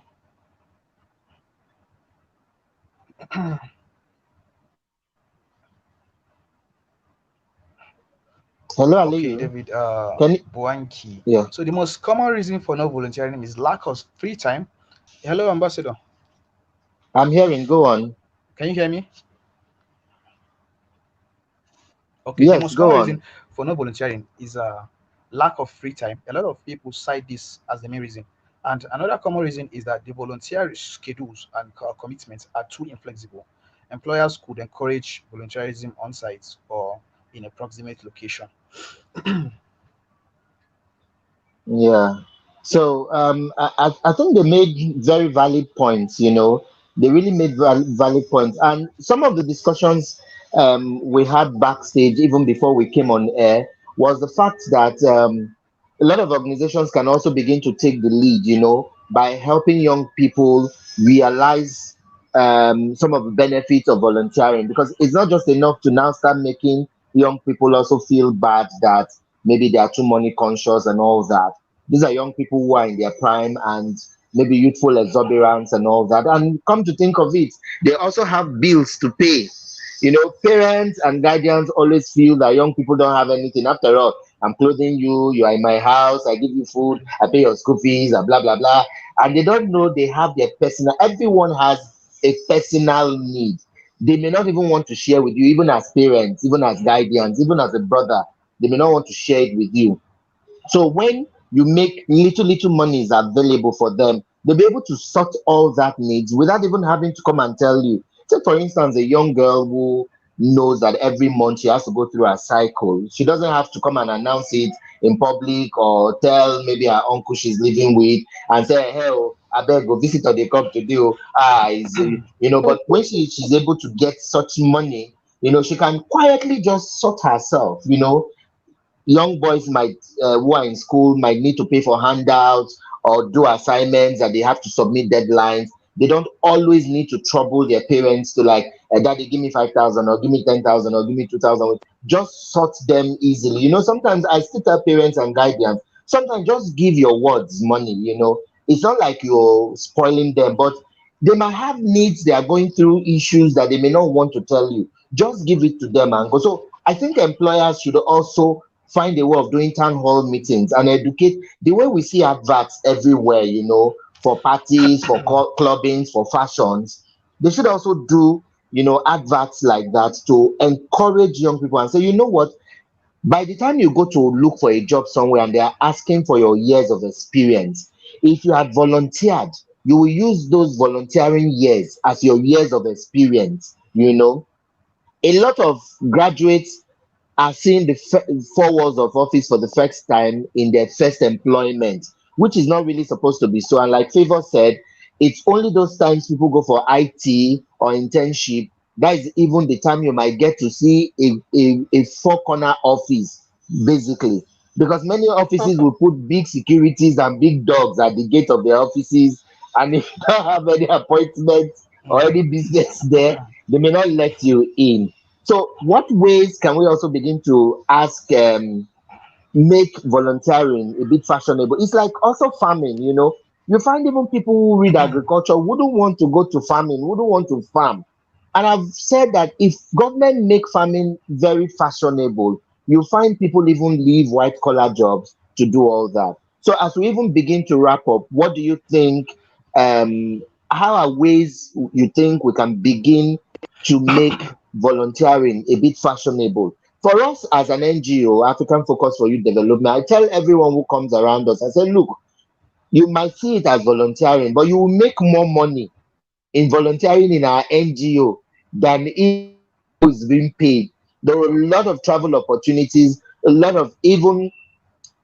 Hello, Okay, Aliyu. David Can you? Buanki. Yeah, So the most common reason for no volunteering is lack of free time. Hello, Ambassador. I'm hearing. Go on. Can you hear me? Okay, the Yes, most common go reason on. for no volunteering is lack of free time. A lot of people cite this as the main reason. And another common reason is that the volunteer schedules and commitments are too inflexible. Employers could encourage volunteerism on site or in a proximate location. Yeah. So I think they made very valid points. They really made valid points, and some of the discussions we had backstage even before we came on air was the fact that a lot of organizations can also begin to take the lead. By helping young people realize some of the benefits of volunteering, because it's not just enough to now start making young people also feel bad that maybe they are too money conscious and all that. These are young people who are in their prime and maybe youthful exuberance and all that. And come to think of it, they also have bills to pay. Parents and guardians always feel that young people don't have anything. After all, I'm clothing you, you are in my house, I give you food, I pay your school fees, and blah, blah, blah. And they don't know they have their personal, everyone has a personal need. They may not even want to share with you, even as parents, even as guardians, even as a brother. They may not want to share it with you. So when you make little monies available for them, they'll be able to sort all that needs without even having to come and tell you. Say, for instance, a young girl who knows that every month she has to go through a cycle. She doesn't have to come and announce it in public or tell maybe her uncle she's living with and say, hey, oh, I beg go visitor they come to do. But when she's able to get such money, she can quietly just sort herself. Young boys who are in school might need to pay for handouts or do assignments that they have to submit deadlines. They don't always need to trouble their parents to like, daddy, give me 5,000 or give me 10,000 or give me 2,000. Just sort them easily. Sometimes I still tell parents and guardians, sometimes just give your words money. It's not like you're spoiling them, but they might have needs, they are going through issues that they may not want to tell you. Just give it to them and go. So I think employers should also find a way of doing town hall meetings and educate the way we see adverts everywhere, for parties, for clubbings, for fashions. They should also do, adverts like that to encourage young people and say, you know what, by the time you go to look for a job somewhere and they are asking for your years of experience, if you had volunteered, you will use those volunteering years as your years of experience. A lot of graduates are seeing the four walls of office for the first time in their first employment, which is not really supposed to be so. And like Favour said, it's only those times people go for IT or internship, that is even the time you might get to see a four corner office, basically. Because many offices will put big securities and big dogs at the gate of their offices. And if you don't have any appointments or any business there, they may not let you in. So, what ways can we also begin to ask, make volunteering a bit fashionable? It's like also farming. You find even people who read agriculture wouldn't want to go to farming, wouldn't want to farm. And I've said that if government make farming very fashionable, you find people even leave white collar jobs to do all that. So as we even begin to wrap up, what do you think? How are ways you think we can begin to make volunteering a bit fashionable? For us as an NGO, African Focus for Youth Development, I tell everyone who comes around us, I say, look, you might see it as volunteering, but you will make more money in volunteering in our NGO than if is being paid. There are a lot of travel opportunities, a lot of even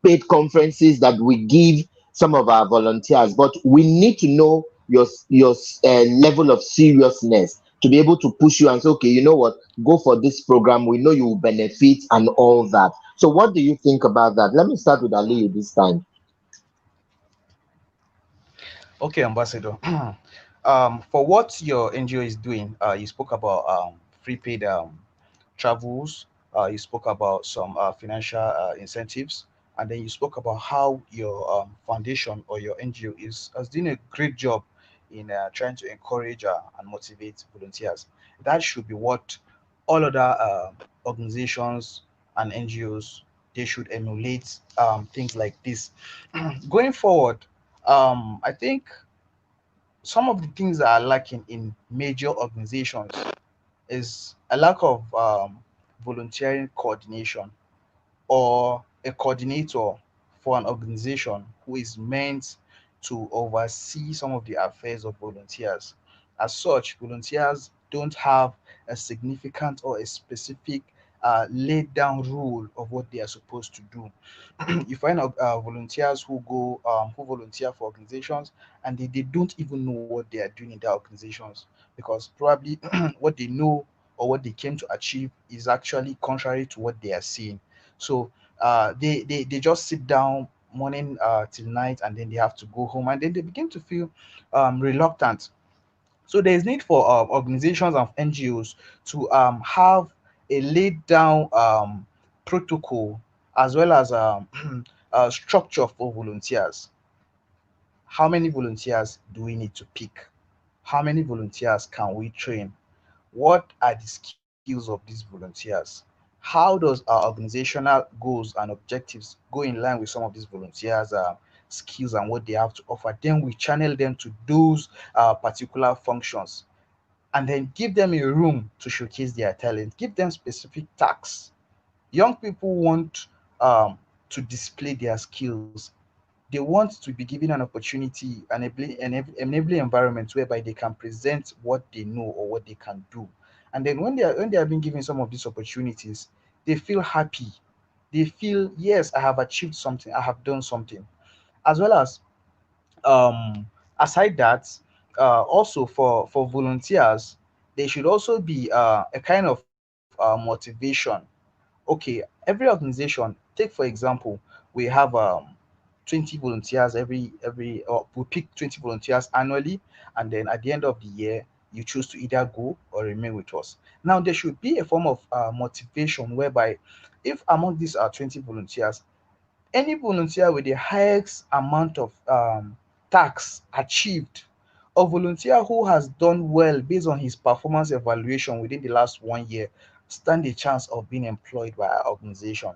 paid conferences that we give some of our volunteers, but we need to know your level of seriousness to be able to push you and say, okay, you know what, go for this program. We know you will benefit and all that. So, what do you think about that? Let me start with Aliyu this time. Okay, Ambassador. For what your NGO is doing, you spoke about free paid travels. You spoke about some financial incentives, and then you spoke about how your foundation or your NGO has done a great job in trying to encourage and motivate volunteers. That should be what all other organizations and NGOs, they should emulate things like this. Going forward, I think some of the things that are lacking in major organizations is a lack of volunteering coordination, or a coordinator for an organization who is meant to oversee some of the affairs of volunteers. As such, volunteers don't have a significant or a specific laid down rule of what they are supposed to do. You find out volunteers who volunteer for organizations, and they don't even know what they are doing in their organizations, because probably what they know or what they came to achieve is actually contrary to what they are seeing. So they just sit down morning till night, and then they have to go home, and then they begin to feel reluctant. So there is need for organizations and NGOs to have a laid down protocol, as well as a structure for volunteers. How many volunteers do we need to pick? How many volunteers can we train? What are the skills of these volunteers? How does our organizational goals and objectives go in line with some of these volunteers' skills and what they have to offer? Then we channel them to those particular functions, and then give them a room to showcase their talent. Give them specific tasks. Young people want to display their skills. They want to be given an opportunity, enabling environment whereby they can present what they know or what they can do. And then when they are being given some of these opportunities, they feel happy. They feel, yes, I have achieved something, I have done something. As well as um aside that, also for volunteers, there should also be a kind of motivation. Okay, every organization, take for example, we have 20 volunteers every or we pick 20 volunteers annually, and then at the end of the year you choose to either go or remain with us. Now there should be a form of motivation, whereby if among these 20 volunteers, any volunteer with the highest amount of tasks achieved, or volunteer who has done well based on his performance evaluation within the last 1 year, stand a chance of being employed by our organization.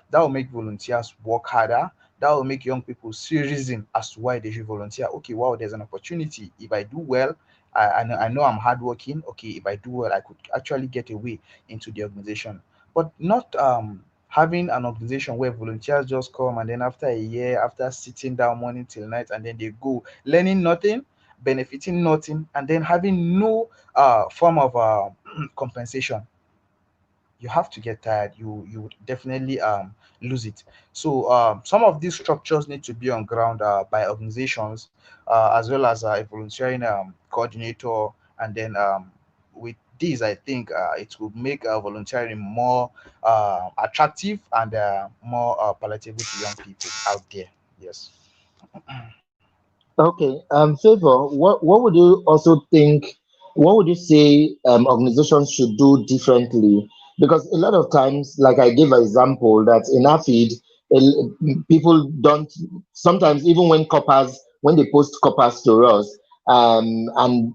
That will make volunteers work harder. That will make young people see reason as to why they should volunteer. Okay, wow, there's an opportunity. If I do well, I know I'm hardworking. Okay, if I do well, I could actually get away into the organization. But not having an organization where volunteers just come and then after a year, after sitting down morning till night, and then they go learning nothing, benefiting nothing, and then having no form of compensation. You have to get tired. You would definitely lose it. So some of these structures need to be on ground by organizations, as well as a volunteering coordinator. And then with these, I think it will make volunteering more attractive and more palatable to young people out there. Yes. Okay, Favor, what would you also think? What would you say organizations should do differently? Because a lot of times, like I gave an example, that in AFID, people don't sometimes even when they post coppers to us, and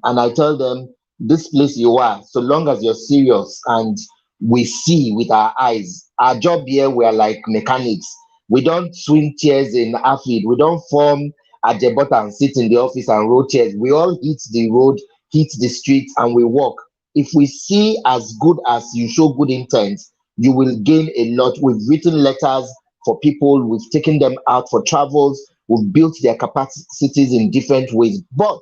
I tell them this place you are, so long as you're serious and we see with our eyes, our job here we are like mechanics. We don't swing chairs in AFID. We don't form at the bottom, sit in the office and roll chairs. We all hit the road, hit the streets, and we walk. If we see as good as you show good intent, you will gain a lot. We've written letters for people, we've taken them out for travels, we've built their capacities in different ways, but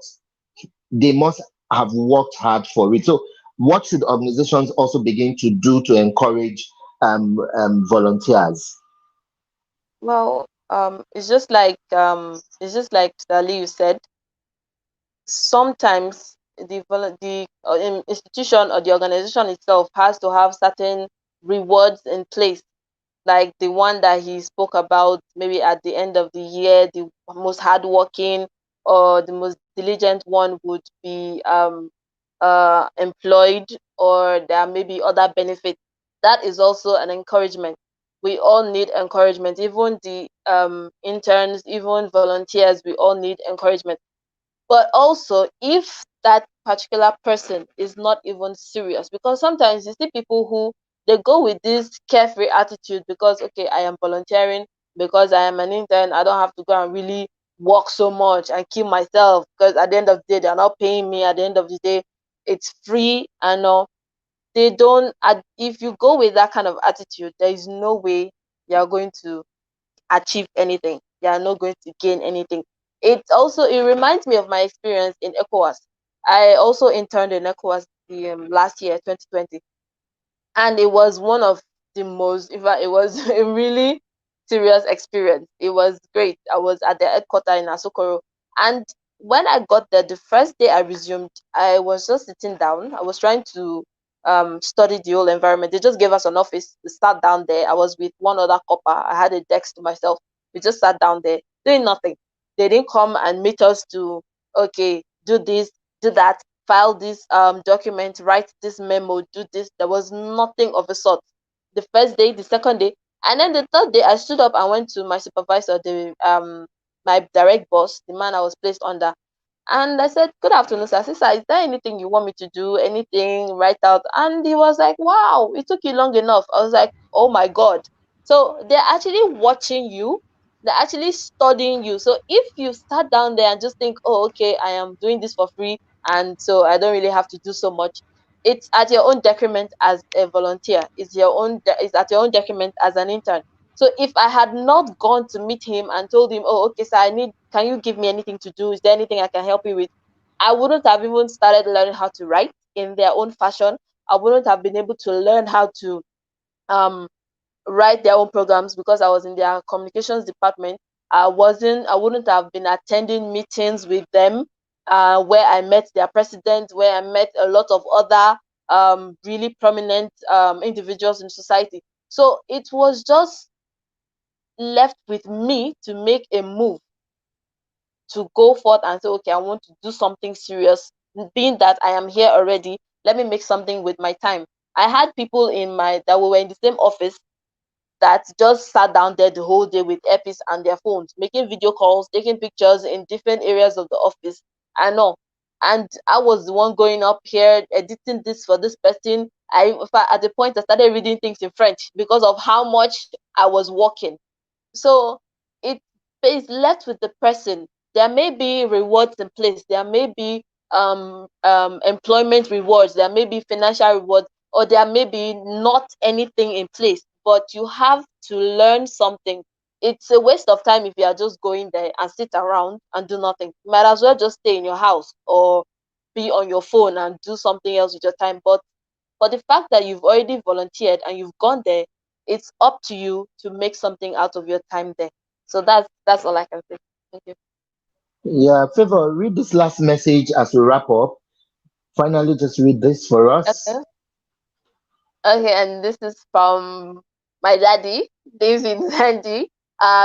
they must have worked hard for it. So, what should organizations also begin to do to encourage volunteers? Well, it's just like Aliyu said. Sometimes the institution or the organization itself has to have certain rewards in place, like the one that he spoke about, maybe at the end of the year, the most hardworking or the most diligent one would be employed, or there may be other benefits. That is also an encouragement. We all need encouragement, even the interns, even volunteers, we all need encouragement. But also, if that particular person is not even serious, because sometimes you see people who they go with this carefree attitude because, okay, I am volunteering, because I am an intern, I don't have to go and really work so much and kill myself, because at the end of the day they're not paying me. At the end of the day it's free. And they don't if you go with that kind of attitude, there is no way you're going to achieve anything. You are not going to gain anything. It reminds me of my experience in ECOWAS. I also interned in ECOWAS the last year, 2020, and it was one of the most. In fact, it was a really serious experience. It was great. I was at the headquarters in Asokoro, and when I got there, the first day I resumed, I was just sitting down. I was trying to study the whole environment. They just gave us an office. We sat down there. I was with one other copper. I had a desk to myself. We just sat down there doing nothing. They didn't come and meet us to, okay, do this, do that, file this document, write this memo, do this. There was nothing of the sort. The first day, the second day, and then the third day, I stood up and went to my supervisor, the my direct boss, the man I was placed under, and I said, "Good afternoon, sir. Sister, is there anything you want me to do? Anything? Write out?" And he was like, "Wow, it took you long enough." I was like, "Oh my God!" So they're actually watching you. They're actually studying you. So if you sat down there and just think, "Oh, okay, I am doing this for free, and so I don't really have to do so much," it's at your own detriment as a volunteer. It's at your own detriment as an intern. So if I had not gone to meet him and told him, "Oh, okay, sir, can you give me anything to do? Is there anything I can help you with?" I wouldn't have even started learning how to write in their own fashion. I wouldn't have been able to learn how to um write their own programs because I was in their communications department. I wouldn't have been attending meetings with them, where I met their president, where I met a lot of other really prominent individuals in society. So it was just left with me to make a move, to go forth and say, okay, I want to do something serious. Being that I am here already, let me make something with my time. I had people in my that were in the same office that just sat down there the whole day with earpiece and their phones, making video calls, taking pictures in different areas of the office. I know. And I was the one going up here, editing this for this person. In fact, at the point I started reading things in French because of how much I was working. So it is left with the person. There may be rewards in place. There may be employment rewards, there may be financial rewards, or there may be not anything in place, but you have to learn something. It's a waste of time if you are just going there and sit around and do nothing. You might as well just stay in your house or be on your phone and do something else with your time. But for the fact that you've already volunteered and you've gone there, it's up to you to make something out of your time there. So that's all I can say. Thank you. Yeah, Favor, read this last message as we wrap up. Finally, just read this for us. Okay. Okay, and this is from my daddy, David Zandy.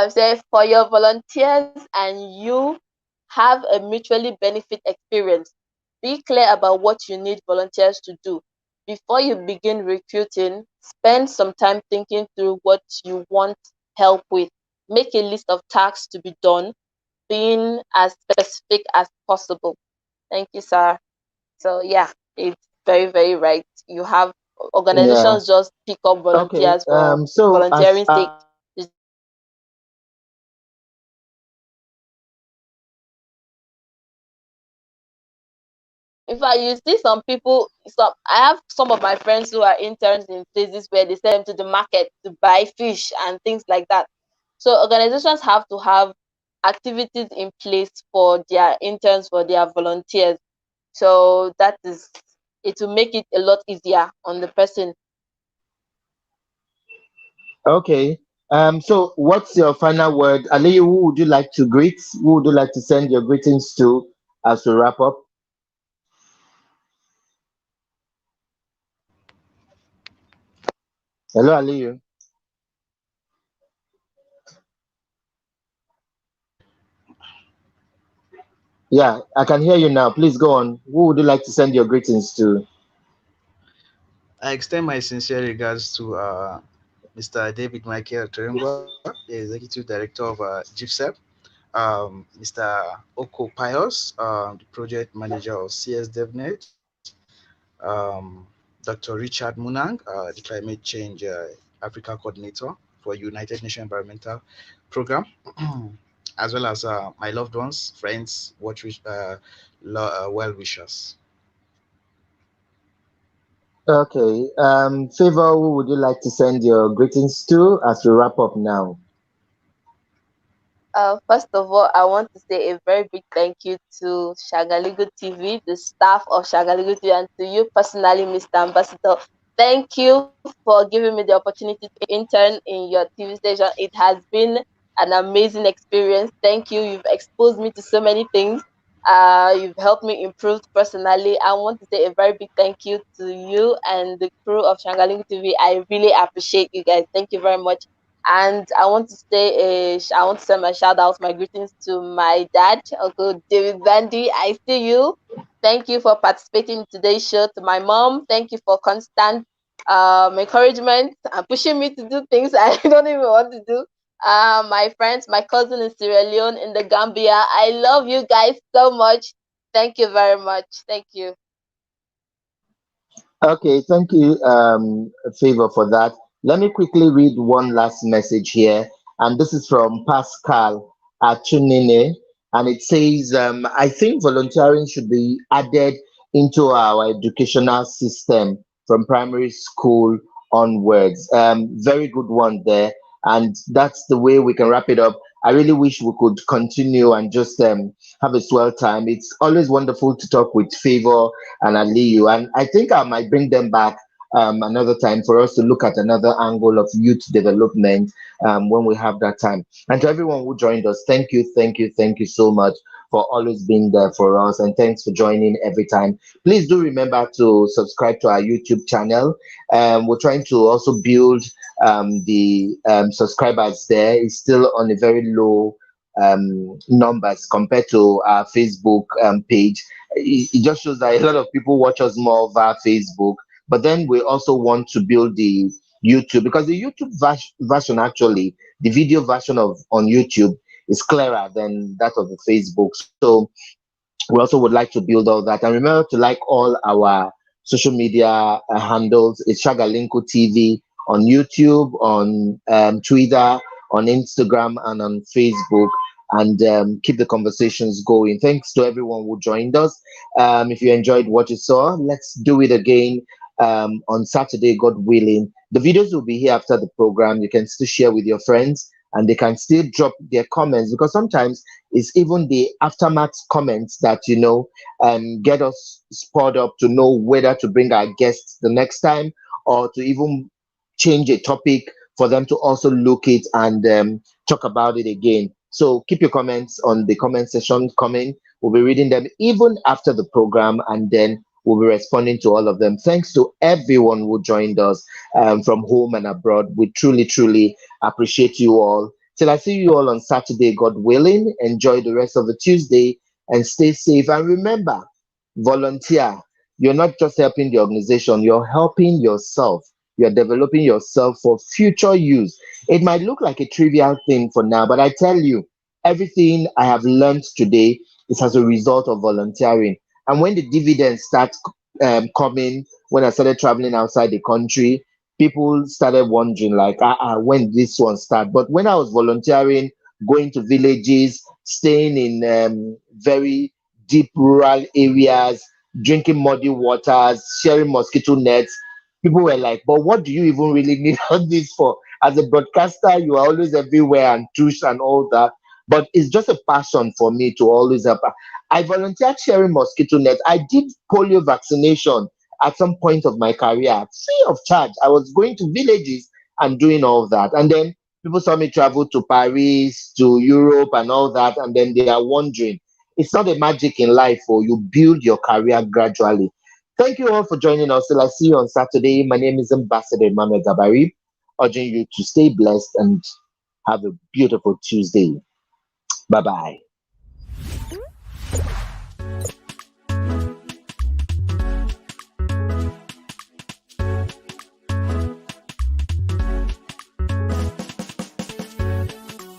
Say for your volunteers and you have a mutually benefit experience. Be clear about what you need volunteers to do. Before you begin recruiting, spend some time thinking through what you want help with. Make a list of tasks to be done, being as specific as possible. Thank you, sir. So yeah, it's very, very right. You have Yeah. organizations just pick up Okay. volunteers for So as volunteering sake. It's just like you said, in fact, you see some people. Some I have some of my friends who are interns in places where they send them to the market to buy fish and things like that. So organizations have to have activities in place for their interns, for their volunteers. So that is, it will make it a lot easier on the person. okay. So what's your final word? Aliyu, who would you like to greet? Who would you like to send your greetings to as we wrap up? Hello, Aliyu. Yeah, I can hear you now. Please go on. Who would you like to send your greetings to? I extend my sincere regards to Mr. David Michael Tremba, the Executive Director of GIFSEP, Mr. Oko Pius, the Project Manager of CS DevNet, Dr. Richard Munang, the Climate Change Africa Coordinator for United Nations Environmental Program, as well as my loved ones, friends, well wishers. Okay. Favor, who would you like to send your greetings to as we wrap up now? First of all, I want to say a very big thank you to Shagaligo TV, the staff of Shagaligo TV, and to you personally, Mr. Ambassador. Thank you for giving me the opportunity to intern in your TV station. It has been an amazing experience. Thank you. You've exposed me to so many things. You've helped me improve personally. I want to say a very big thank you to you and the crew of Shagalingo TV. I really appreciate you guys. Thank you very much. And I want to send my shout outs, my greetings to my dad, Uncle David Bandy. I see you. Thank you for participating in today's show. To my mom, thank you for constant encouragement and pushing me to do things I don't even want to do. My friends, my cousin in Sierra Leone, in the Gambia. I love you guys so much. Thank you very much. Thank you. Okay, thank you, Favor, for that. Let me quickly read one last message here, and this is from Pascal Achunine, and it says, I think volunteering should be added into our educational system from primary school onwards. Very good one there, and that's the way we can wrap it up. I really wish we could continue and just have a swell time. It's always wonderful to talk with Favor and Aliyu. And I think I might bring them back another time for us to look at another angle of youth development when we have that time. And to everyone who joined us, thank you, thank you, thank you so much for always being there for us. And thanks for joining every time. Please do remember to subscribe to our YouTube channel. We're trying to also build the subscribers there. It's still on a very low numbers compared to our Facebook page. It just shows that a lot of people watch us more via Facebook. But then we also want to build the YouTube, because the YouTube version, actually, the video version of on YouTube is clearer than that of the Facebook. So we also would like to build all that. And remember to like all our social media handles. It's Shagalinku TV on YouTube, on Twitter, on Instagram, and on Facebook. and keep the conversations going. Thanks to everyone who joined us. If you enjoyed what you saw, let's do it again on Saturday, God willing. The videos will be here after the program. You can still share with your friends, and they can still drop their comments, because sometimes it's even the aftermath comments that get us spurred up to know whether to bring our guests the next time, or to even change a topic for them to also look it and talk about it again. So keep your comments on the comment section coming. We'll be reading them even after the program, and then we'll be responding to all of them. Thanks to everyone who joined us from home and abroad. We truly, truly appreciate you all. Till I see you all on Saturday, God willing. Enjoy the rest of the Tuesday and stay safe. And remember, volunteer. You're not just helping the organization, you're helping yourself. You're developing yourself for future use. It might look like a trivial thing for now, but I tell you, everything I have learned today is as a result of volunteering. And when the dividends start coming, when I started traveling outside the country, people started wondering, like, when this one start? But when I was volunteering, going to villages, staying in very deep rural areas, drinking muddy waters, sharing mosquito nets, people were like, but what do you even really need all this for? As a broadcaster, you are always everywhere and tush and all that. But it's just a passion for me to always help. I volunteered sharing mosquito nets. I did polio vaccination at some point of my career, free of charge. I was going to villages and doing all that. And then people saw me travel to Paris, to Europe, and all that. And then they are wondering, it's not a magic in life, or you build your career gradually. Thank you all for joining us. Till I see you on Saturday. My name is Ambassador Emmanuel Gabari, urging you to stay blessed and have a beautiful Tuesday. Bye bye.